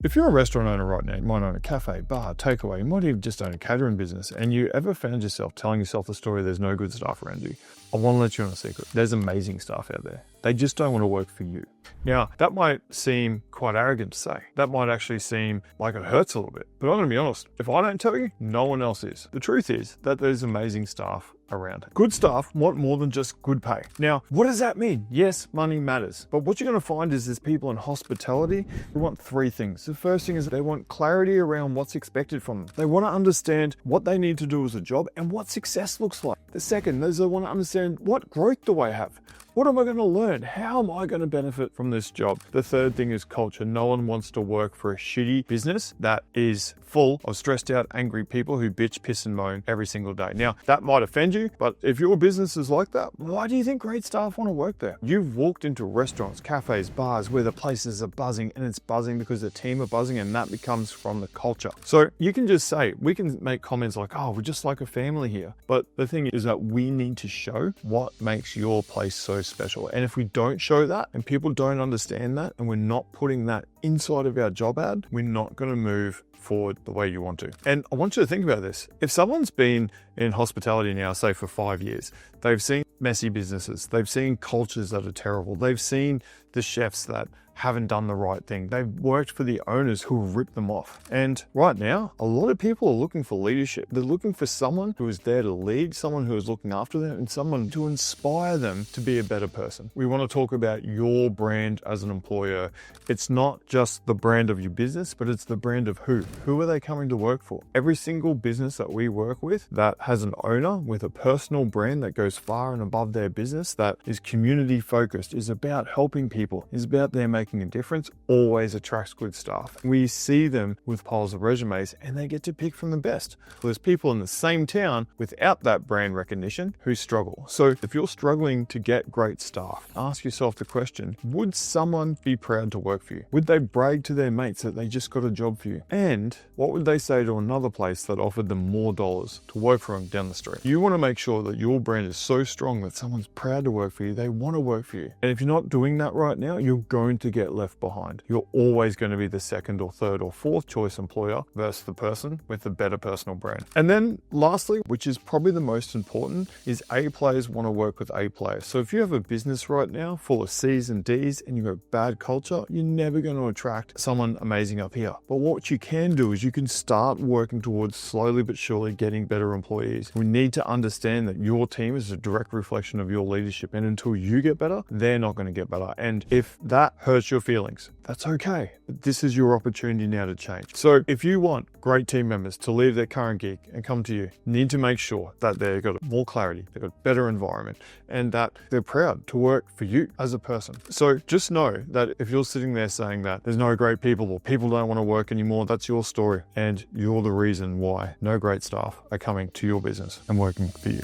If you're a restaurant owner right now, you might own a cafe, bar, takeaway, you might even just own a catering business, and you ever found yourself telling yourself the story there's no good staff around you, I want to let you on a secret. There's amazing staff out there. They just don't want to work for you. Now, that might seem quite arrogant to say. That might actually seem like it hurts a little bit. But I'm going to be honest, if I don't tell you, no one else is. The truth is that there's amazing staff around. Good staff want more than just good pay. Now, what does that mean? Yes, money matters. But what you're going to find is there's people in hospitality who want three things. The first thing is they want clarity around what's expected from them. They want to understand what they need to do as a job and what success looks like. The second is they want to understand what growth do I have? What am I going to learn? How am I going to benefit from this job? The third thing is culture. No one wants to work for a shitty business that is full of stressed out, angry people who bitch, piss and moan every single day. Now, that might offend you, but if your business is like that, why do you think great staff want to work there? You've walked into restaurants, cafes, bars where the places are buzzing, and it's buzzing because the team are buzzing, and that becomes from the culture. So you can just say, we can make comments like, oh, we're just like a family here. But the thing is that we need to show what makes your place so special. And if we don't show that and people don't understand that, and we're not putting that inside of our job ad, we're not going to move forward the way you want to. And I want you to think about this. If someone's been in hospitality now, say for 5 years, they've seen messy businesses, they've seen cultures that are terrible, they've seen the chefs that haven't done the right thing. They've worked for the owners who have ripped them off. And right now, a lot of people are looking for leadership. They're looking for someone who is there to lead, someone who is looking after them, and someone to inspire them to be a better person. We want to talk about your brand as an employer. It's not just the brand of your business, but it's the brand of who. Who are they coming to work for? Every single business that we work with that has an owner with a personal brand that goes far and above their business, that is community focused, is about helping people, is about them making a difference, always attracts good staff. We see them with piles of resumes and they get to pick from the best. There's people in the same town without that brand recognition who struggle. So if you're struggling to get great staff, ask yourself the question, would someone be proud to work for you? Would they brag to their mates that they just got a job for you? And what would they say to another place that offered them more dollars to work for them down the street? You want to make sure that your brand is so strong that someone's proud to work for you. They want to work for you. And if you're not doing that right now, you're going to get left behind. You're always going to be the second or third or fourth choice employer versus the person with the better personal brand. And then lastly, which is probably the most important, is A players want to work with A players. So if you have a business right now full of C's and D's and you've got bad culture, you're never going to attract someone amazing up here. But what you can do is you can start working towards slowly but surely getting better employees. We need to understand that your team is a direct reflection of your leadership, and until you get better, they're not going to get better. And if that hurts your feelings, that's okay. But this is your opportunity now to change. So if you want great team members to leave their current gig and come to you, you need to make sure that they've got more clarity, they've got better environment, and that they're proud to work for you as a person. So just know that if you're sitting there saying that there's no great people or people don't want to work anymore, that's your story, and you're the reason why no great staff are coming to your business and working for you.